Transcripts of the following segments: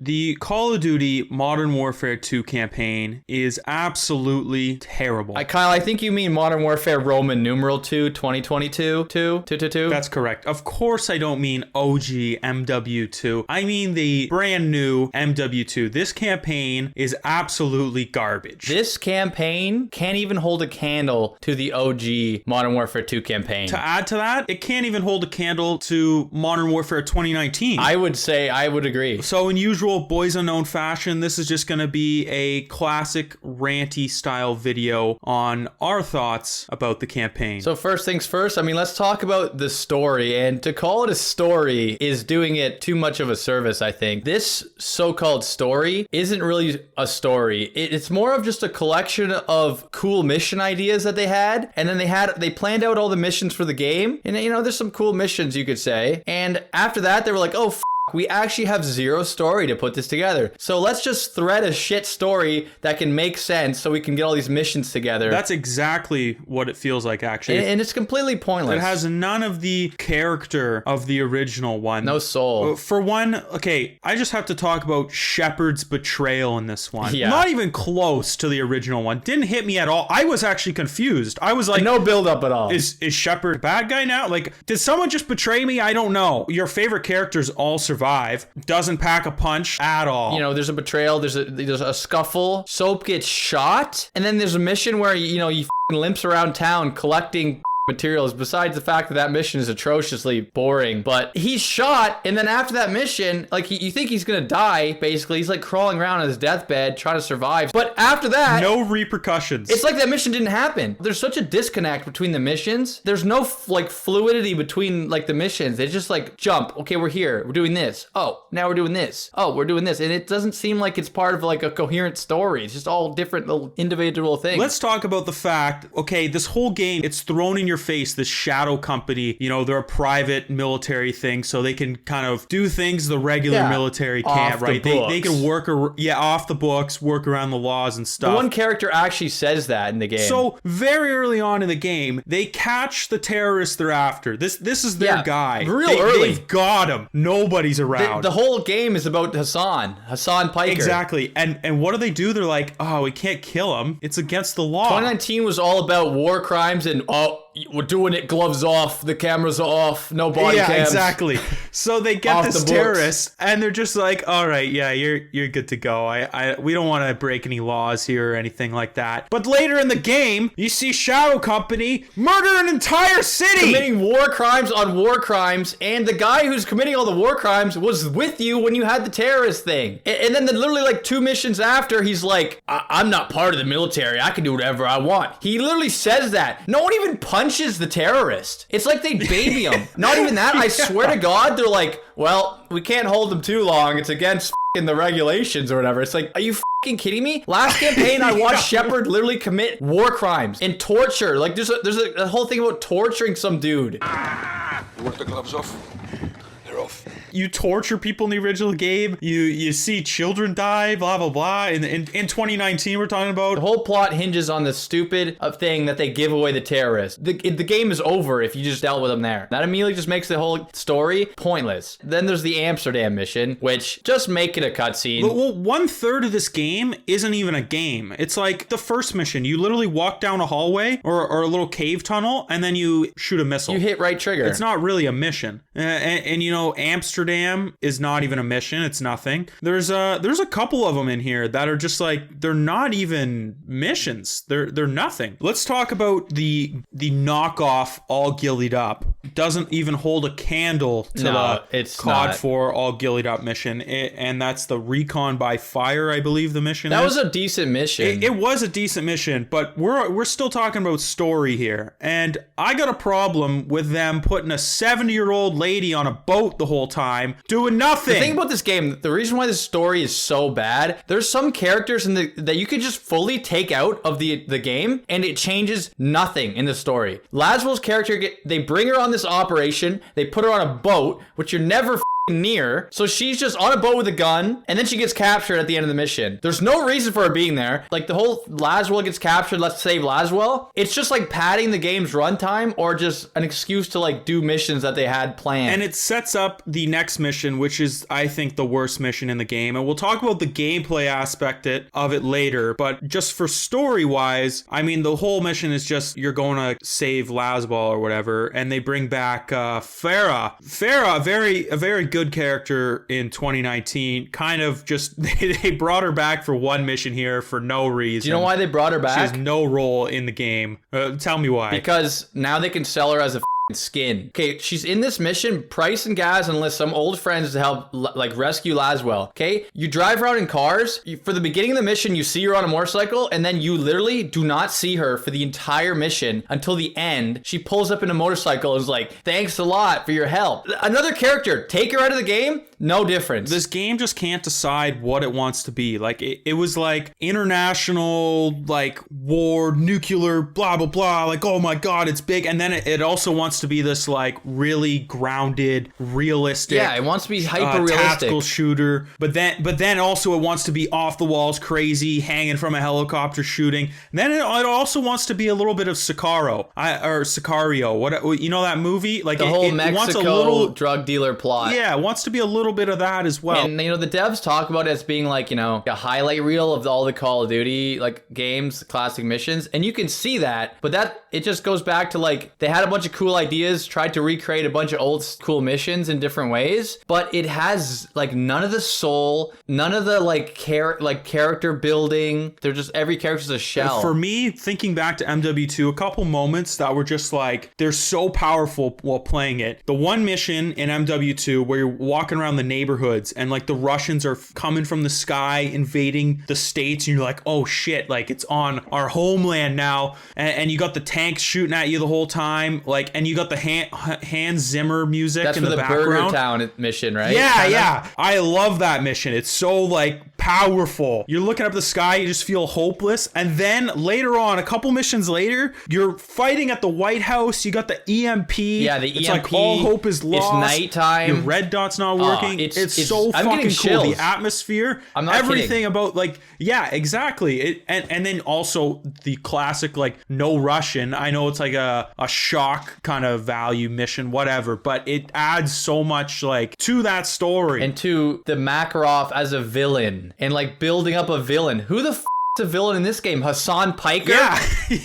The Call of Duty Modern Warfare 2 campaign is absolutely terrible. Kyle, I think you mean Modern Warfare Roman numeral 2, 2022, 2. That's correct. Of course I don't mean OG MW2. I mean the brand new MW2. This campaign is absolutely garbage. This campaign can't even hold a candle to the OG Modern Warfare 2 campaign. To add to that, it can't even hold a candle to Modern Warfare 2019. I would agree. So in usual Boys Unknown fashion, this is just going to be a classic ranty style video on our thoughts about the campaign. So first things first, let's talk about the story. And to call it a story is doing it too much of a service, I think. This so-called story isn't really a story. It's more of just a collection of cool mission ideas that they had. And then they planned out all the missions for the game. And, there's some cool missions, you could say. And after that, they were like, oh, we actually have zero story to put this together. So let's just thread a shit story that can make sense so we can get all these missions together. That's exactly what it feels like, actually. And it's completely pointless. It has none of the character of the original one. No soul. For one, okay, I just have to talk about Shepard's betrayal in this one. Yeah. Not even close to the original one. Didn't hit me at all. I was actually confused. I was like, no build up at all. Is Shepard a bad guy now? Like, did someone just betray me? I don't know. Your favorite characters all survive. Doesn't pack a punch at all. There's a betrayal, there's a scuffle, Soap gets shot, and then there's a mission where he limps around town collecting materials, besides the fact that mission is atrociously boring. But he's shot, and then after that mission, you think he's gonna die, basically. He's crawling around on his deathbed trying to survive. But after that, no repercussions. It's like that mission didn't happen. There's such a disconnect between the missions. There's no fluidity between the missions. They just jump. Okay, we're here. We're doing this. Oh, now we're doing this. Oh, we're doing this. And it doesn't seem like it's part of a coherent story. It's just all different little individual things. Let's talk about the fact, okay, this whole game, it's thrown in your face, this shadow company, they're a private military thing, so they can kind of do things the regular military can't, right? They can work off the books, work around the laws and stuff. The one character actually says that in the game. So very early on in the game, they catch the terrorists they're after. This is their guy. Early. They've got him. Nobody's around. The whole game is about Hassan Piker. Exactly. And what do? They're like, oh, we can't kill him. It's against the law. 2019 was all about war crimes and we're doing it, gloves off, the cameras off, no body cams. Yeah, exactly. So they get this terrorist, and they're just like, all right, yeah, you're good to go. We don't want to break any laws here or anything like that. But later in the game, you see Shadow Company murder an entire city! Committing war crimes on war crimes, and the guy who's committing all the war crimes was with you when you had the terrorist thing. And then literally 2 missions after, he's like, I'm not part of the military. I can do whatever I want. He literally says that. No one even punches the terrorist. It's like they baby him. Not even that. I swear to God, they're like, well, we can't hold him too long. It's against the regulations or whatever. It's like, are you kidding me? Last campaign, I watched Shepard literally commit war crimes and torture. There's a whole thing about torturing some dude. You want the gloves off? They're off. You torture people in the original game. You see children die, blah, blah, blah. In 2019, we're talking about. The whole plot hinges on the stupid thing that they give away the terrorists. The game is over if you just dealt with them there. That immediately just makes the whole story pointless. Then there's the Amsterdam mission, which just make it a cutscene. Well, 1/3 of this game isn't even a game. It's like the first mission. You literally walk down a hallway or a little cave tunnel, and then you shoot a missile. You hit right trigger. It's not really a mission. And Amsterdam is not even a mission. It's nothing. There's a couple of them in here that are just they're not even missions. They're nothing. Let's talk about the knockoff All Gillied Up. Doesn't even hold a candle to the COD 4 All Gillied Up mission. And that's the Recon by Fire, I believe the mission That is. was a decent mission. It was a decent mission, but we're still talking about story here. And I got a problem with them putting a 70-year-old lady on a boat the whole time doing nothing. The thing about this game, the reason why this story is so bad, there's some characters that you could just fully take out of the game and it changes nothing in the story. Laswell's character, they bring her on this operation, they put her on a boat, which you're never near. So she's just on a boat with a gun, and then she gets captured at the end of the mission. There's no reason for her being there. Like the whole Laswell gets captured, let's save Laswell. It's just like padding the game's runtime or just an excuse to like do missions that they had planned. And it sets up the next mission, which is, I think, the worst mission in the game. And we'll talk about the gameplay aspect of it later. But just for story-wise, I mean, the whole mission is just you're going to save Laswell or whatever, and they bring back Farah. Farah, a very good character in 2019. Kind of just they brought her back for one mission here for no reason. Do you know why they brought her back? She has no role in the game. Tell me why. Because now they can sell her as a skin. Okay, she's in this mission. Price and Gaz enlist some old friends to help like rescue Laswell. Okay, you drive around in cars. For the beginning of the mission, you see her on a motorcycle, and then you literally do not see her for the entire mission until the end. She pulls up in a motorcycle and is like, "Thanks a lot for your help." Another character, take her out of the game. No difference. This game just can't decide what it wants to be. Like it was like international, like war, nuclear, blah blah blah. Like, oh my god, it's big. And then it also wants to be this like really grounded, realistic. Yeah, it wants to be hyper realistic tactical shooter. But then also it wants to be off the walls, crazy, hanging from a helicopter, shooting. And then it also wants to be a little bit of Sicario. What you know that movie? Like the whole it Mexico wants a little drug dealer plot. Yeah, it wants to be a little bit of that as well. And you know, the devs talk about it as being like, you know, a highlight reel of all the Call of Duty like games, classic missions, and you can see that. But that it just goes back to like they had a bunch of cool ideas, tried to recreate a bunch of old cool missions in different ways, but it has like none of the soul, none of the like character building. They're just every character's a shell. For me, thinking back to MW2, a couple moments that were just like they're so powerful while playing it. The one mission in MW2 where you're walking around the neighborhoods and like the Russians are coming from the sky invading the states and you're like, oh shit, like it's on our homeland now, and you got the tanks shooting at you the whole time, like, and you got the Hans Zimmer music in the background. That's for the Burger Town mission, right? Yeah, yeah. I love that mission. It's so like powerful. You're looking up the sky, you just feel hopeless, and then later on, a couple missions later, you're fighting at the White House. You got the EMP. Yeah, the EMP. It's like all hope is lost. It's nighttime. Your red dot's not working. It's so I'm fucking cool. chills. The atmosphere, I'm not everything kidding. about like, yeah, exactly. And then also the classic like no Russian. I know it's like a shock kind of value mission, whatever, but it adds so much like to that story and to the Makarov as a villain and like building up a villain. Who the a villain in this game? Hassan Piker? Yeah,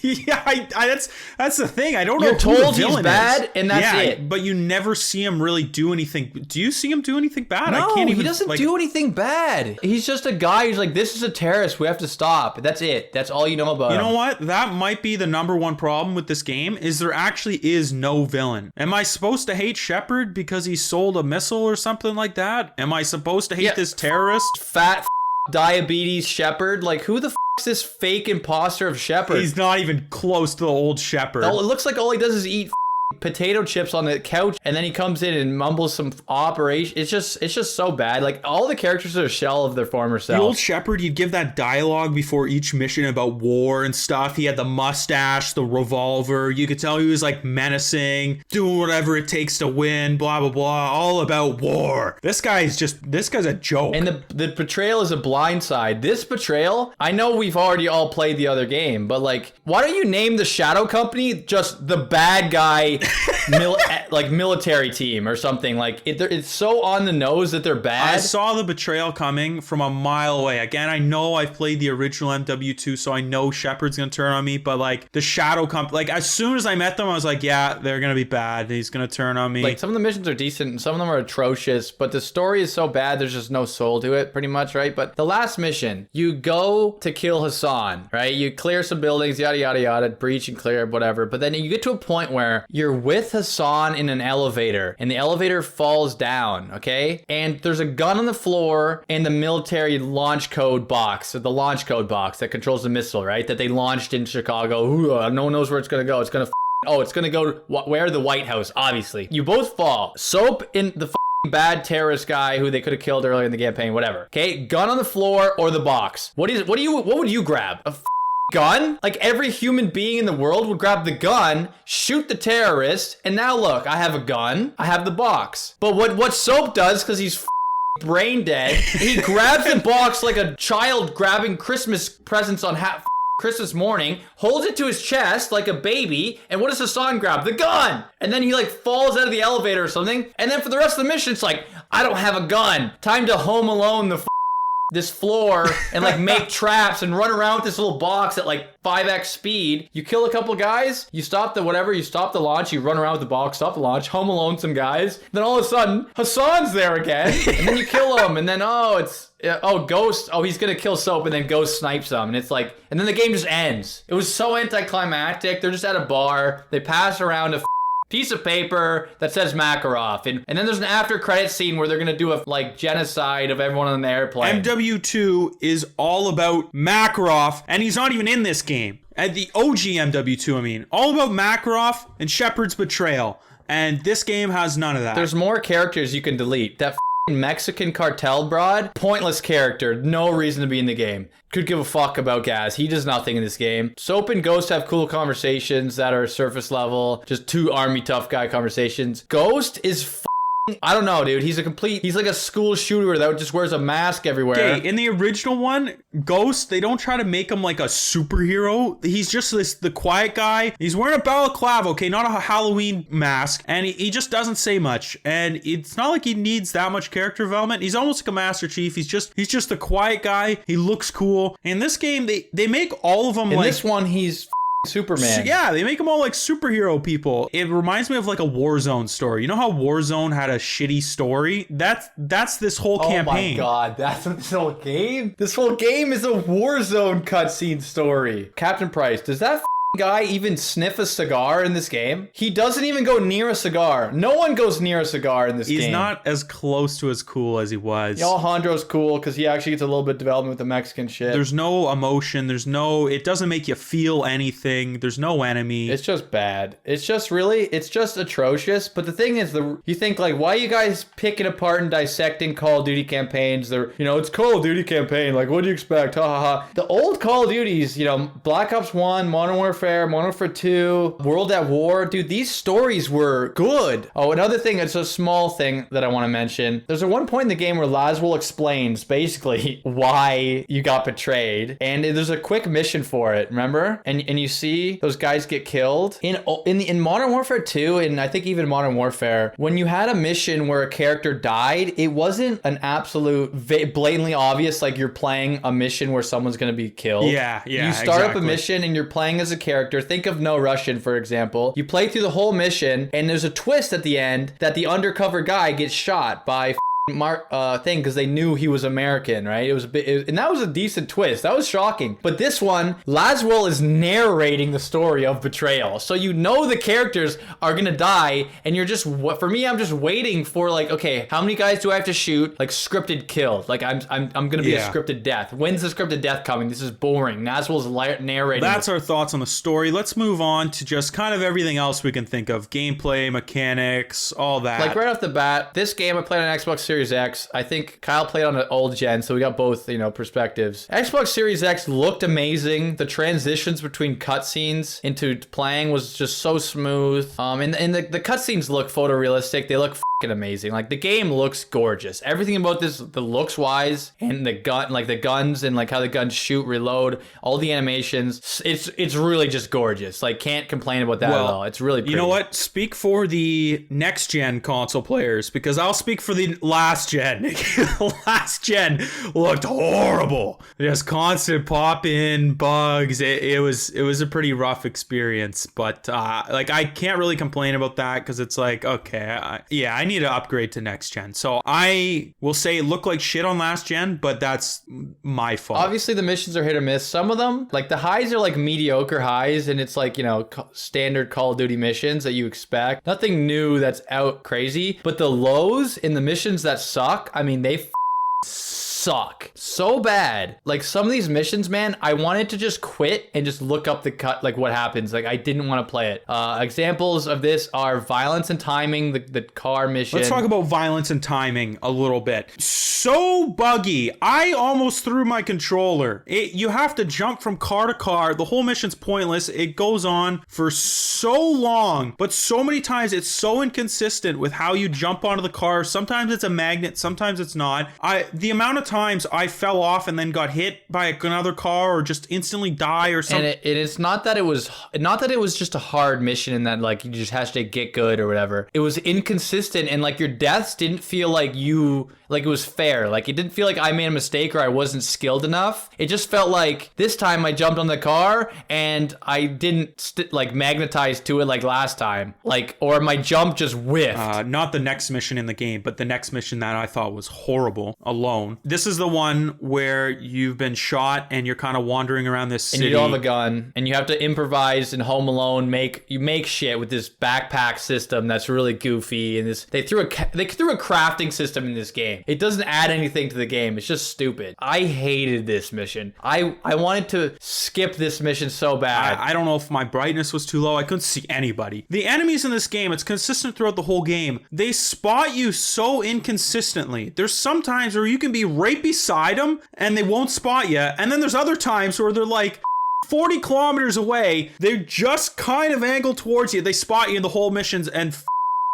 yeah. That's the thing. I don't know. You're told he's bad, is. and that's it. But you never see him really do anything. Do you see him do anything bad? No, I can't even, he doesn't do anything bad. He's just a guy who's like, this is a terrorist. We have to stop. That's it. That's all you know about him. You know what? That might be the number one problem with this game is there actually is no villain. Am I supposed to hate Shepard because he sold a missile or something like that? Am I supposed to hate this terrorist? Fat diabetes Shepard? Like, who the is this fake imposter of Shepard? He's not even close to the old Shepard. Oh, it looks like all he does is eat potato chips on the couch, and then he comes in and mumbles some operation. It's just so bad. Like, all the characters are a shell of their former self. The old Shepard, you'd give that dialogue before each mission about war and stuff. He had the mustache, the revolver. You could tell he was like menacing, doing whatever it takes to win, blah blah blah, all about war. This guy's a joke. And the betrayal is a blindside. This betrayal, I know we've already all played the other game, but like, why don't you name the Shadow Company just the bad guy like military team or something? Like it's so on the nose that they're bad. I saw the betrayal coming from a mile away. Again, I know I've played the original MW2, so I know Shepard's gonna turn on me, but like the Shadow Company, like as soon as I met them, I was like, yeah, they're gonna be bad. He's gonna turn on me. Like some of the missions are decent and some of them are atrocious, but the story is so bad there's just no soul to it, pretty much, right? But the last mission, you go to kill Hassan, right? You clear some buildings, yada yada yada, breach and clear, whatever. But then you get to a point where you're with Hassan in an elevator and the elevator falls down, okay? And there's a gun on the floor and the military launch code box, or the launch code box that controls the missile, right? That they launched in Chicago. Ooh, no one knows where it's gonna go. It's gonna it's gonna go where? The White House, obviously. You both fall. Soap in the bad terrorist guy who they could have killed earlier in the campaign, whatever. Okay, gun on the floor or the box. What would you grab? A gun. Like every human being in the world would grab the gun, shoot the terrorist, and now look, I have a gun, I have the box. But what Soap does, because he's brain dead, he grabs the box like a child grabbing Christmas presents on Christmas morning, holds it to his chest like a baby, and what does Hassan grab? The gun! And then he like falls out of the elevator or something, and then for the rest of the mission, it's like, I don't have a gun. Time to Home Alone this floor and like make traps and run around with this little box at like 5x speed. You kill a couple guys, you stop the launch, you run around with the box, stop the launch, Home Alone some guys, then all of a sudden Hassan's there again, and then you kill him, and then Ghost, he's gonna kill Soap, and then Ghost snipes him, and it's like, and then the game just ends. It was so anticlimactic. They're just at a bar, they pass around a piece of paper that says Makarov, and then there's an after credit scene where they're gonna do a like genocide of everyone on the airplane. MW2 is all about Makarov, and he's not even in this game. And the OG MW2, I mean, all about Makarov and Shepard's betrayal, and this game has none of that. There's more characters you can delete. That Mexican cartel broad, pointless character, no reason to be in the game. Could give a fuck about Gaz. He does nothing in this game. Soap and Ghost have cool conversations that are surface level, just two army tough guy conversations. Ghost is I don't know, dude. He's like a school shooter that just wears a mask everywhere. Okay, in the original one, Ghost, they don't try to make him like a superhero. He's just the quiet guy. He's wearing a balaclava, okay, not a Halloween mask, and he just doesn't say much. And it's not like he needs that much character development. He's almost like a Master Chief. He's just a quiet guy. He looks cool. In this game, they make all of them in this one, he's Superman. Yeah, they make them all like superhero people. It reminds me of like a Warzone story. You know how Warzone had a shitty story? That's this whole campaign. Oh my god, that's this whole game? This whole game is a Warzone cutscene story. Captain Price, does that guy even sniff a cigar in this game? He doesn't even go near a cigar. No one goes near a cigar in this game. He's not as close to as cool as he was. Alejandro's cool because he actually gets a little bit of development with the Mexican shit. There's no emotion. It doesn't make you feel anything. There's no enemy. It's just bad. It's just atrocious. But the thing is, you think like, why are you guys picking apart and dissecting Call of Duty campaigns? It's Call of Duty campaign. Like, what do you expect? Ha ha ha. The old Call of Duties, Black Ops 1, Modern Warfare, Modern Warfare 2, World at War. Dude, these stories were good. Oh, another thing, it's a small thing that I want to mention. There's a one point in the game where Laswell explains basically why you got betrayed. And there's a quick mission for it, remember? And you see those guys get killed. In Modern Warfare 2, and I think even Modern Warfare, when you had a mission where a character died, it wasn't an absolute blatantly obvious, like you're playing a mission where someone's going to be killed. Yeah, You start up a mission and you're playing as a character. Think of No Russian, for example. You play through the whole mission, and there's a twist at the end that the undercover guy gets shot by thing because they knew he was American, right? It was a bit, and that was a decent twist. That was shocking. But this one, Laswell is narrating the story of betrayal, so the characters are gonna die, and you're just for me, I'm just waiting for like, okay, how many guys do I have to shoot? Like scripted kills. Like I'm gonna be a scripted death. When's the scripted death coming? This is boring. Laswell's narrating. That's our thoughts on the story. Let's move on to just kind of everything else we can think of: gameplay, mechanics, all that. Like right off the bat, this game I played on Xbox Series X. I think Kyle played on an old gen, so we got both, perspectives. Xbox Series X looked amazing. The transitions between cutscenes into playing was just so smooth. And the cutscenes look photorealistic. They look fucking amazing. Like the game looks gorgeous. Everything about this, the looks wise, and the guns and like how the guns shoot, reload, all the animations. It's really just gorgeous. Like can't complain about that at all. It's really pretty. You know what? Speak for the next gen console players, because I'll speak for the last gen. Last gen looked horrible. Just constant pop-in bugs. It was a pretty rough experience, but I can't really complain about that because it's like, okay, I need to upgrade to next gen. So I will say it looked like shit on last gen, but that's my fault. Obviously the missions are hit or miss. Some of them, like the highs are like mediocre highs, and it's like, standard Call of Duty missions that you expect. Nothing new that's out crazy, but the lows in the missions that suck, I mean, they suck. suck so bad. Like some of these missions, man, I wanted to just quit and just look up the cut, like what happens. Like I didn't want to play it. Examples of this are violence and timing, the car mission. Let's talk about violence and timing a little bit. So buggy. I almost threw my controller. You have to jump from car to car. The whole mission's pointless. It goes on for so long, but so many times it's so inconsistent with how you jump onto the car. Sometimes it's a magnet, sometimes it's not. The amount of times I fell off and then got hit by another car or just instantly die or something. And it's not that it was just a hard mission and that like you just hashtag get good or whatever. It was inconsistent and like your deaths didn't feel like it was fair. Like it didn't feel like I made a mistake or I wasn't skilled enough. It just felt like this time I jumped on the car and I didn't magnetize to it like last time. Like, or my jump just whiffed. Not the next mission in the game, but the next mission that I thought was horrible. Alone. This is the one where you've been shot and you're kind of wandering around this city. And you don't have a gun and you have to improvise in Home Alone, make shit with this backpack system that's really goofy. And they threw a crafting system in this game. It doesn't add anything to the game. It's just stupid. I hated this mission. I wanted to skip this mission so bad. I don't know if my brightness was too low. I couldn't see anybody. The enemies in this game, it's consistent throughout the whole game. They spot you so inconsistently. There's some times where you can be right beside them and they won't spot you. And then there's other times where they're like 40 kilometers away. They're just kind of angled towards you. They spot you in the whole missions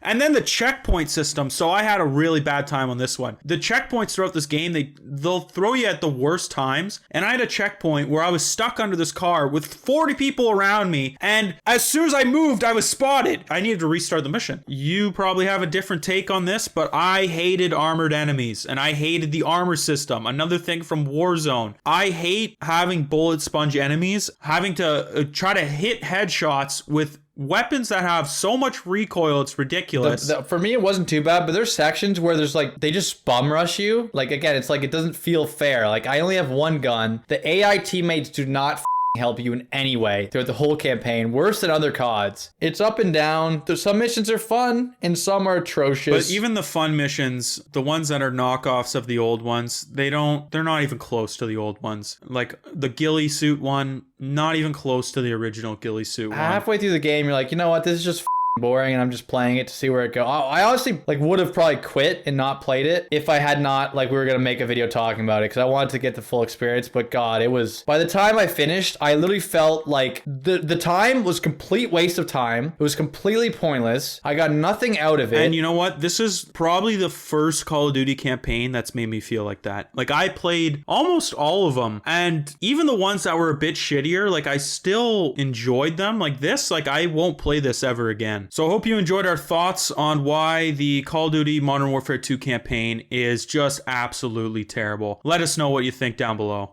and then the checkpoint system. So I had a really bad time on this one. The checkpoints throughout this game, they'll throw you at the worst times. And I had a checkpoint where I was stuck under this car with 40 people around me. And as soon as I moved, I was spotted. I needed to restart the mission. You probably have a different take on this, but I hated armored enemies and I hated the armor system. Another thing from Warzone. I hate having bullet sponge enemies, having to try to hit headshots with weapons that have so much recoil, it's ridiculous. For me, it wasn't too bad, but there's sections where there's like, they just bum rush you. Like, again, it's like, it doesn't feel fair. Like, I only have one gun. The AI teammates do not help you in any way throughout the whole campaign, worse than other CODs. It's up and down. There's some missions are fun and some are atrocious. But even the fun missions, the ones that are knockoffs of the old ones, they're not even close to the old ones. Like the ghillie suit one, not even close to the original ghillie suit one. Halfway through the game, you're like, you know what, this is just boring and I'm just playing it to see where it goes. I honestly would have probably quit and not played it if I had not we were gonna make a video talking about it because I wanted to get the full experience. But God, it was, by the time I finished, I literally felt like the time was complete waste of time. It was completely pointless. I got nothing out of it. And you know what? This is probably the first Call of Duty campaign that's made me feel like that. Like I played almost all of them, and even the ones that were a bit shittier, like I still enjoyed them. Like this, I won't play this ever again. So I hope you enjoyed our thoughts on why the Call of Duty Modern Warfare 2 campaign is just absolutely terrible. Let us know what you think down below.